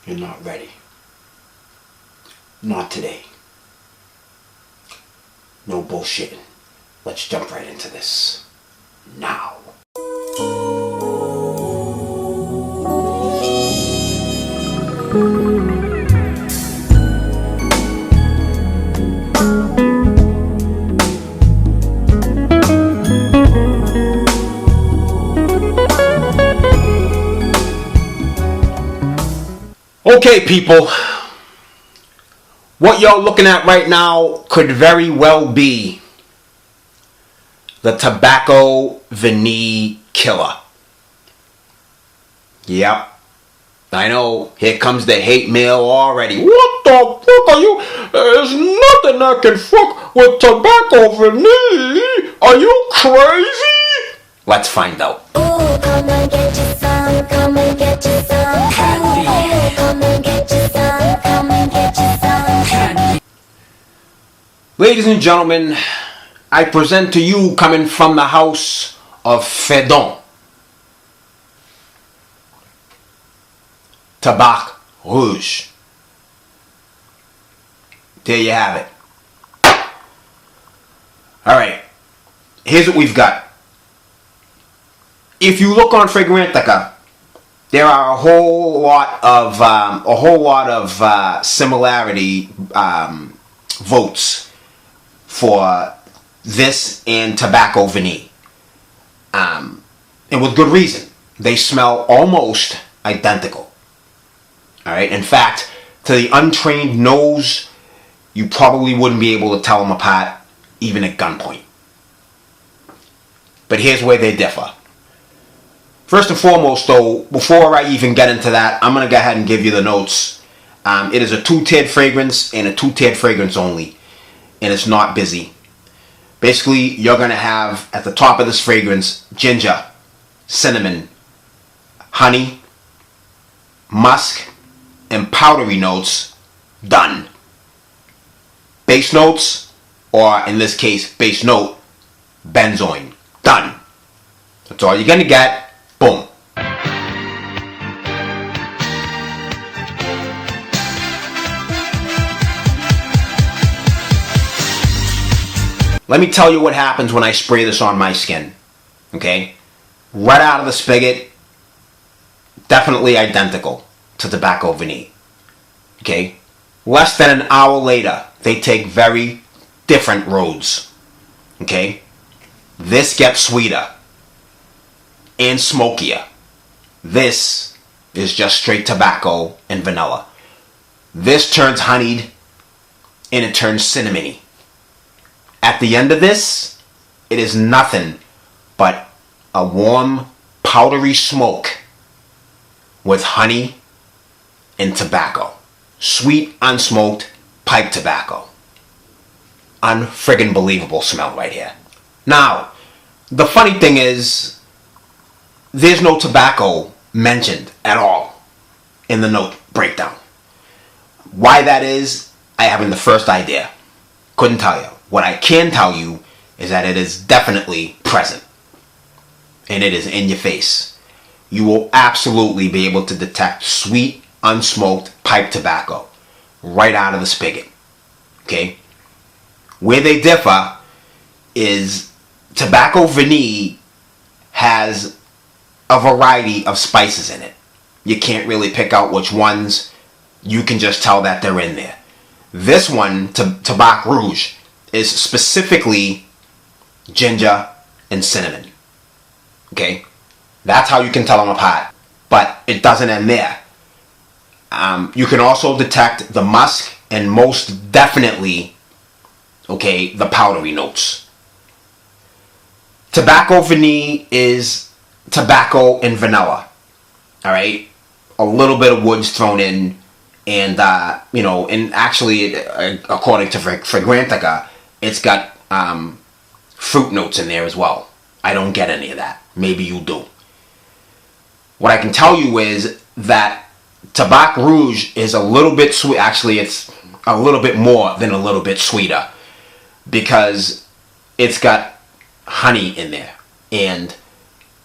You're not ready. Not today. No bullshitting. Let's jump right into this. Now. Okay, people. What y'all looking at right now could very well be the Tobacco Vanille killer. Yep. I know, here comes the hate mail already. What the fuck are you? There's nothing that can fuck with Tobacco Vanille. Are you crazy? Let's find out. Ooh, come and get you some, come and get you some candy. Ooh, come and get you some, come and get you some candy. Ladies and gentlemen, I present to you, coming from the house of Phaedon, Tabac Rouge. There you have it. Alright, here's what we've got. If you look on Fragrantica, there are a whole lot of similarity votes for this and Tobacco Vanille, and with good reason. They smell almost identical. All right. In fact, to the untrained nose, you probably wouldn't be able to tell them apart, even at gunpoint. But here's where they differ. First and foremost, though, before I even get into that, I'm going to go ahead and give you the notes. It is a two-tiered fragrance and a two-tiered fragrance only, and it's not busy. Basically, you're going to have at the top of this fragrance ginger, cinnamon, honey, musk, and powdery notes. Done. Base notes, or in this case, base note, benzoin. Done. That's all you're going to get. Boom. Let me tell you what happens when I spray this on my skin. Okay? Right out of the spigot, definitely identical to Tobacco Vanille. Okay? Less than an hour later, they take very different roads. Okay? This gets sweeter and smokier. This is just straight tobacco and vanilla. This turns honeyed and it turns cinnamony. At the end of this, it is nothing but a warm, powdery smoke with honey and tobacco. Sweet, unsmoked pipe tobacco. Unfriggin' believable smell right here. Now, the funny thing is, there's no tobacco mentioned at all in the note breakdown. Why that is, I haven't the first idea. Couldn't tell you. What I can tell you is that it is definitely present. And it is in your face. You will absolutely be able to detect sweet, unsmoked pipe tobacco right out of the spigot. Okay? Where they differ is Tobacco Vanille has a variety of spices in it. You can't really pick out which ones. You can just tell that they're in there. This one, Tabac Rouge, is specifically ginger and cinnamon. Okay? That's how you can tell them apart. But it doesn't end there. You can also detect the musk and most definitely, okay, the powdery notes. Tobacco Vanille is tobacco and vanilla. Alright? A little bit of woods thrown in, and and actually, according to Fragrantica, it's got fruit notes in there as well. I don't get any of that. Maybe you do. What I can tell you is that Tabac Rouge is a little bit sweet. Actually, it's a little bit more than a little bit sweeter, because it's got honey in there, and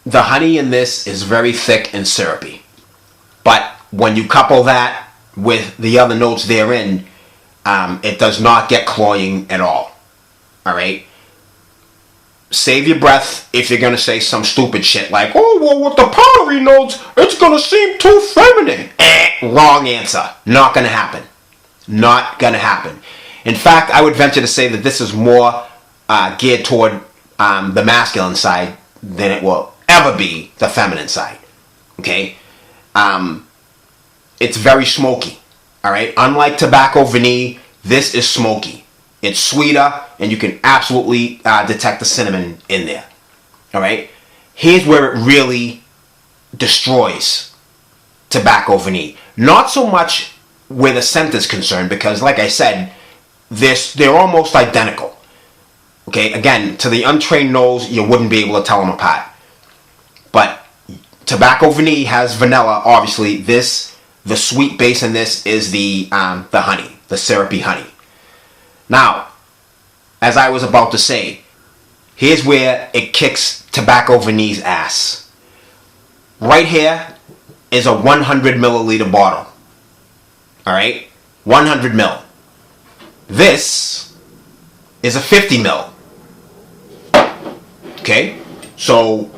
the honey in this is very thick and syrupy. But when you couple that with the other notes therein, it does not get cloying at all. Alright? Save your breath if you're going to say some stupid shit like, oh, well, with the powdery notes, it's going to seem too feminine. Wrong answer. Not going to happen. Not going to happen. In fact, I would venture to say that this is more geared toward the masculine side than it will ever be the feminine side. Okay? It's very smoky. Alright? Unlike Tobacco Vanille, this is smoky. It's sweeter, and you can absolutely detect the cinnamon in there. Alright? Here's where it really destroys Tobacco Vanille. Not so much where the scent is concerned, because like I said, they're almost identical. Okay? Again, to the untrained nose, you wouldn't be able to tell them apart. But Tobacco Vanille has vanilla, obviously. The sweet base in this is the honey, the syrupy honey. Now, as I was about to say, here's where it kicks Tobacco Vanille's ass. Right here is a 100 milliliter bottle. Alright? 100 mil. This is a 50 mil. Okay? So,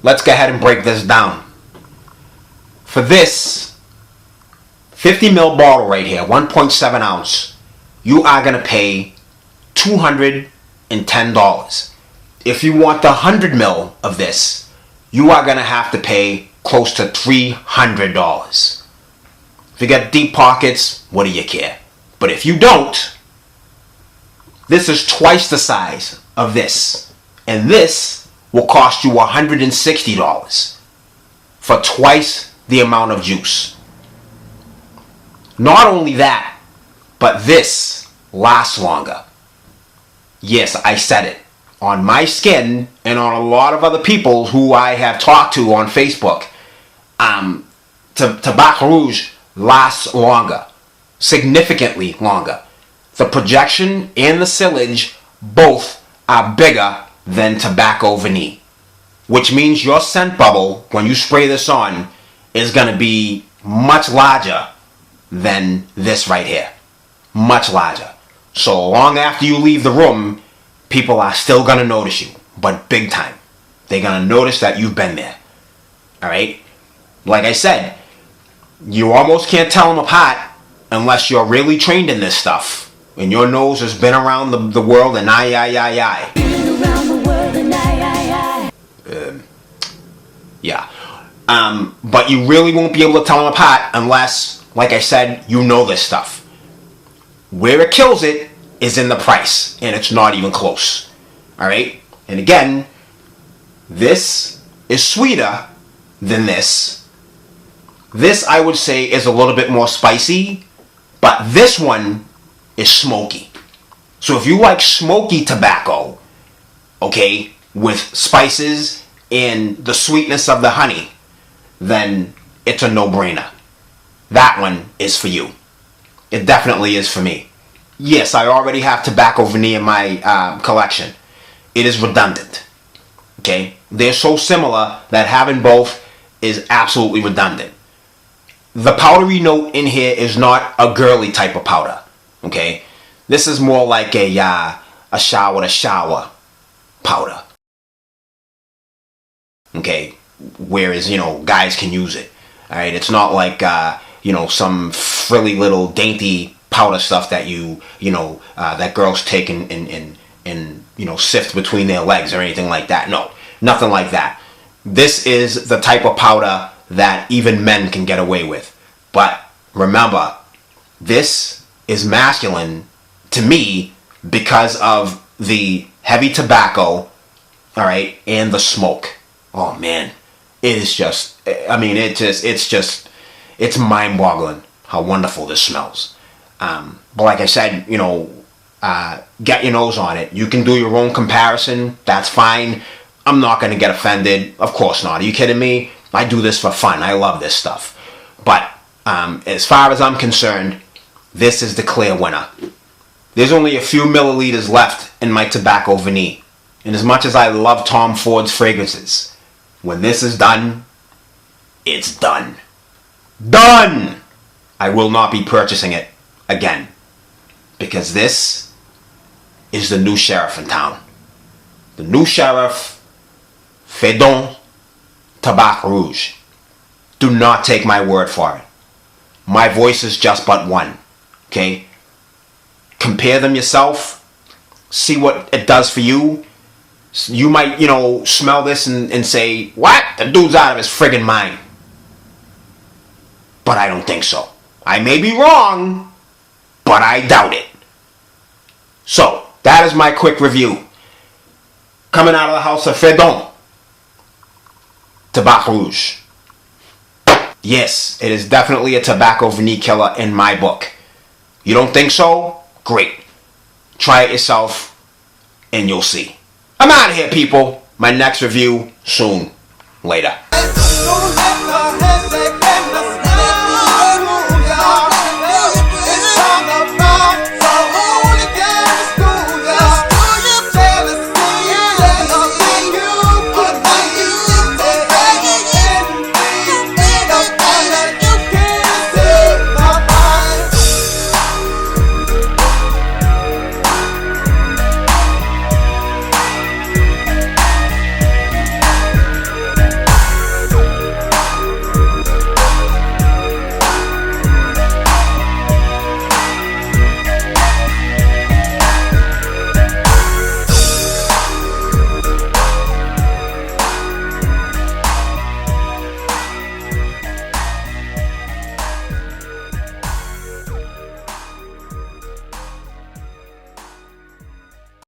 let's go ahead and break this down. For this 50 mil bottle right here, 1.7 ounce, you are going to pay $210. If you want the 100 mil of this, you are going to have to pay close to $300. If you got deep pockets, what do you care? But if you don't, this is twice the size of this. And this will cost you $160 for twice the amount of juice. Not only that, but this lasts longer. Yes, I said it. On my skin and on a lot of other people who I have talked to on Facebook, Tabac Rouge lasts longer. Significantly longer. The projection and the sillage both are bigger than Tobacco Vanille. Which means your scent bubble, when you spray this on, is going to be much larger than this right here. Much larger. So long after you leave the room, people are still going to notice you. But big time. They're going to notice that you've been there. Alright? Like I said, you almost can't tell them apart unless you're really trained in this stuff. And your nose has been around the world and aye. Yeah. But you really won't be able to tell them apart unless, like I said, you know this stuff. Where it kills it is in the price, and it's not even close. Alright? And again, this is sweeter than this. This, I would say, is a little bit more spicy, but this one is smoky. So if you like smoky tobacco, okay, with spices and the sweetness of the honey, then it's a no-brainer. That one is for you. It definitely is for me. Yes, I already have Tobacco Vanille in my collection. It is redundant. Okay? They're so similar that having both is absolutely redundant. The powdery note in here is not a girly type of powder. Okay? This is more like a shower powder. Okay? Whereas, guys can use it. Alright? It's not like, some frilly little dainty powder stuff that that girls take and sift between their legs or anything like that. No, nothing like that. This is the type of powder that even men can get away with. But remember, this is masculine to me because of the heavy tobacco, alright, and the smoke. Oh man, it is just, it's mind-boggling how wonderful this smells. But like I said, get your nose on it. You can do your own comparison. That's fine. I'm not going to get offended. Of course not. Are you kidding me? I do this for fun. I love this stuff. But as far as I'm concerned, this is the clear winner. There's only a few milliliters left in my Tobacco Vanille. And as much as I love Tom Ford's fragrances, when this is done, it's done. Done! I will not be purchasing it again. Because this is the new sheriff in town. The new sheriff, Phaedon, Tabac Rouge. Do not take my word for it. My voice is just but one. Okay? Compare them yourself. See what it does for you. You might, smell this and say, what? The dude's out of his friggin' mind. But I don't think so. I may be wrong, but I doubt it. So, that is my quick review. Coming out of the house of Phaedon, Tabac Rouge. Yes, it is definitely a tobacco vanille killer in my book. You don't think so? Great. Try it yourself, and you'll see. I'm out of here, people. My next review soon. Later.